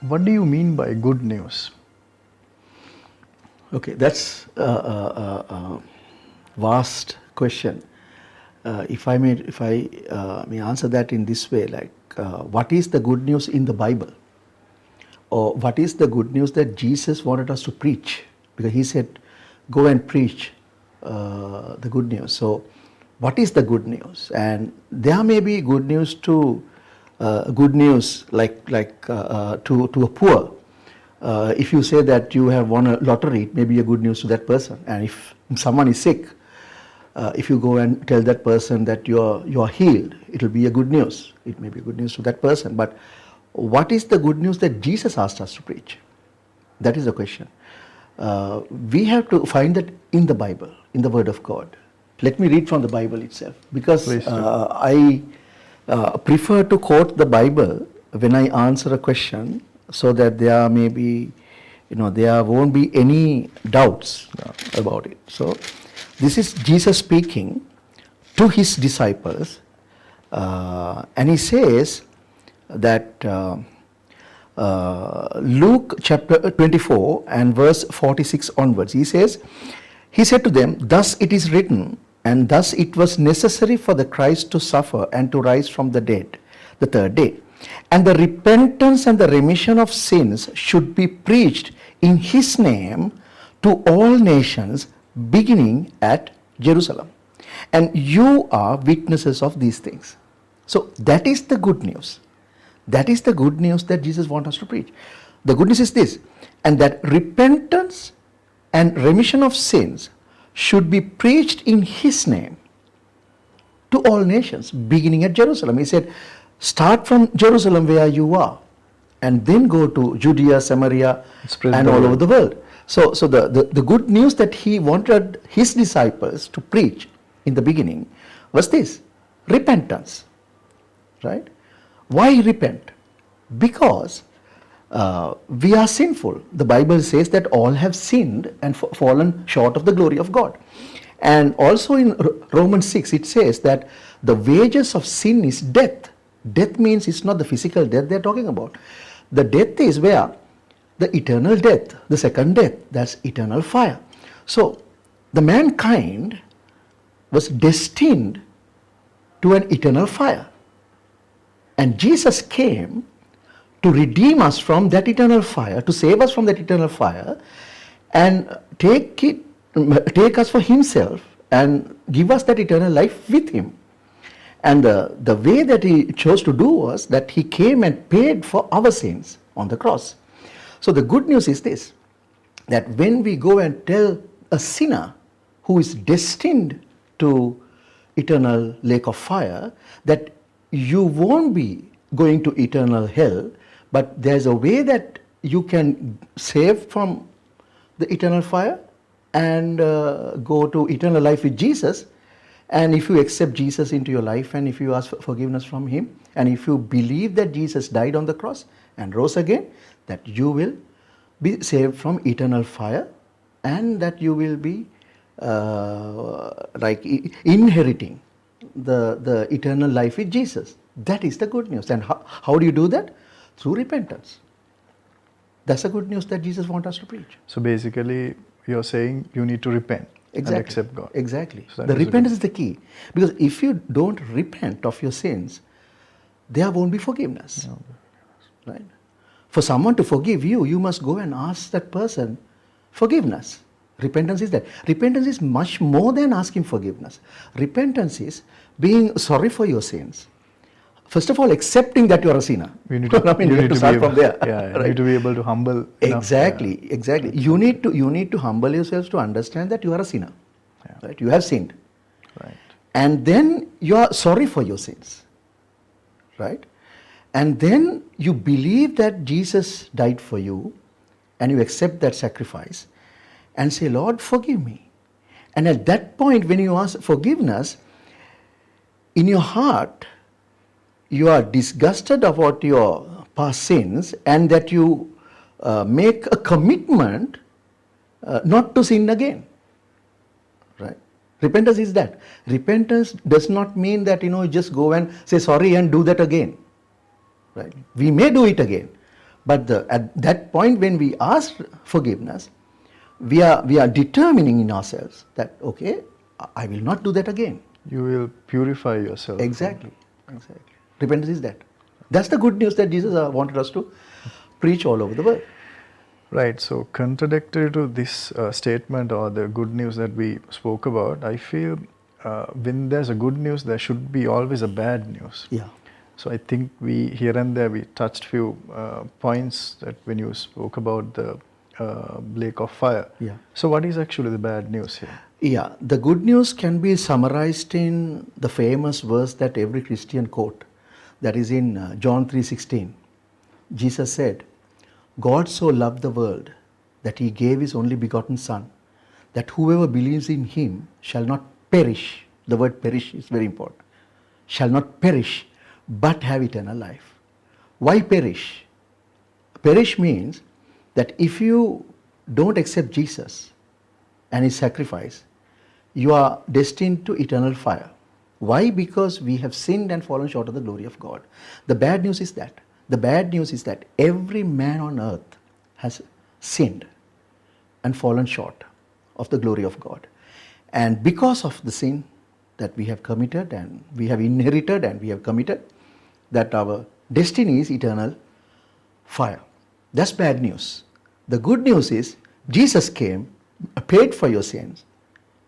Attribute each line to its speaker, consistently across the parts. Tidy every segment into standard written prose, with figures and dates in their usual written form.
Speaker 1: What do you mean by good news?
Speaker 2: Okay, that's a vast question. If I may answer that in this way, like what is the good news in the Bible, or what is the good news that Jesus wanted us to preach? Because he said, "Go and preach the good news." So, what is the good news? And there may be good news to a poor. If you say that you have won a lottery, it may be a good news to that person. And if someone is sick, if you go and tell that person that you're healed, it will be a good news. It may be good news to that person. But what is the good news that Jesus asked us to preach? That is the question. We have to find that in the Bible, in the Word of God. Let me read from the Bible itself, because I prefer to quote the Bible when I answer a question, so that there may be, there won't be any doubts about it. So, this is Jesus speaking to his disciples, and he says that Luke chapter 24 and verse 46 onwards, he said to them, "Thus it is written, and thus it was necessary for the Christ to suffer and to rise from the dead the third day. And the repentance and the remission of sins should be preached in his name to all nations, beginning at Jerusalem. And you are witnesses of these things." So that is the good news. That is the good news that Jesus wants us to preach. The good news is this, and that repentance and remission of sins should be preached in his name to all nations, beginning at Jerusalem. He said, start from Jerusalem where you are, and then go to Judea, Samaria, and all over the world. So the good news that he wanted his disciples to preach in the beginning was this: repentance. Right? Why repent? Because we are sinful. The Bible says that all have sinned and fallen short of the glory of God. And also in Romans 6, it says that the wages of sin is death. Death means it's not the physical death they're talking about. The death is where? The eternal death, the second death, that's eternal fire. So, the mankind was destined to an eternal fire. And Jesus came to redeem us from that eternal fire, to save us from that eternal fire, and take us for himself and give us that eternal life with him. And the way that he chose to do was that he came and paid for our sins on the cross. So the good news is this, that when we go and tell a sinner who is destined to eternal lake of fire that you won't be going to eternal hell, but there's a way that you can save from the eternal fire and go to eternal life with Jesus. And if you accept Jesus into your life, and if you ask for forgiveness from him, and if you believe that Jesus died on the cross and rose again, that you will be saved from eternal fire, and that you will be inheriting the eternal life with Jesus. That is the good news. And how do you do that? Through repentance. That's the good news that Jesus wants us to preach.
Speaker 1: So basically, you're saying you need to repent and accept God.
Speaker 2: Exactly.
Speaker 1: So
Speaker 2: the repentance is the key. Because if you don't repent of your sins, there won't be forgiveness. Right? For someone to forgive you, you must go and ask that person forgiveness. Repentance is that. Repentance is much more than asking forgiveness. Repentance is being sorry for your sins. First of all, accepting that you are a sinner.
Speaker 1: You need to
Speaker 2: start from there.
Speaker 1: Yeah, right? You need to be able to humble.
Speaker 2: Exactly. You need to humble yourselves to understand that you are a sinner. Yeah. Right? You have sinned.
Speaker 1: Right.
Speaker 2: And then you are sorry for your sins. Right? And then you believe that Jesus died for you, and you accept that sacrifice and say, Lord, forgive me. And at that point, when you ask forgiveness, in your heart, you are disgusted about your past sins, and that you make a commitment not to sin again. Right? Repentance is that. Repentance does not mean that, you just go and say sorry and do that again. Right? We may do it again, But at that point when we ask forgiveness, we are determining in ourselves that, okay, I will not do that again.
Speaker 1: You will purify yourself.
Speaker 2: Exactly. Repentance is that. That's the good news that Jesus wanted us to preach all over the world.
Speaker 1: Right. So contradictory to this statement or the good news that we spoke about, I feel when there's a good news, there should be always a bad news.
Speaker 2: Yeah.
Speaker 1: So I think we here and there we touched few points that when you spoke about the lake of fire.
Speaker 2: Yeah.
Speaker 1: So what is actually the bad news here?
Speaker 2: Yeah, the good news can be summarized in the famous verse that every Christian quote. That is in John 3:16. Jesus said, God so loved the world that he gave his only begotten Son, that whoever believes in him shall not perish. The word perish is very important. Shall not perish, but have eternal life. Why perish? Perish means that if you don't accept Jesus and his sacrifice, you are destined to eternal fire. Why? Because we have sinned and fallen short of the glory of God. The bad news is that. The bad news is that every man on earth has sinned and fallen short of the glory of God. And because of the sin that we have committed and we have inherited and we have committed, that our destiny is eternal fire. That's bad news. The good news is Jesus came, paid for your sins,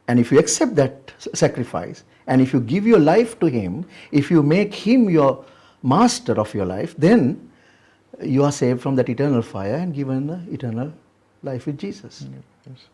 Speaker 2: and if you accept that sacrifice, and if you give your life to him, if you make him your master of your life, then you are saved from that eternal fire and given the eternal life with Jesus.
Speaker 1: Yes.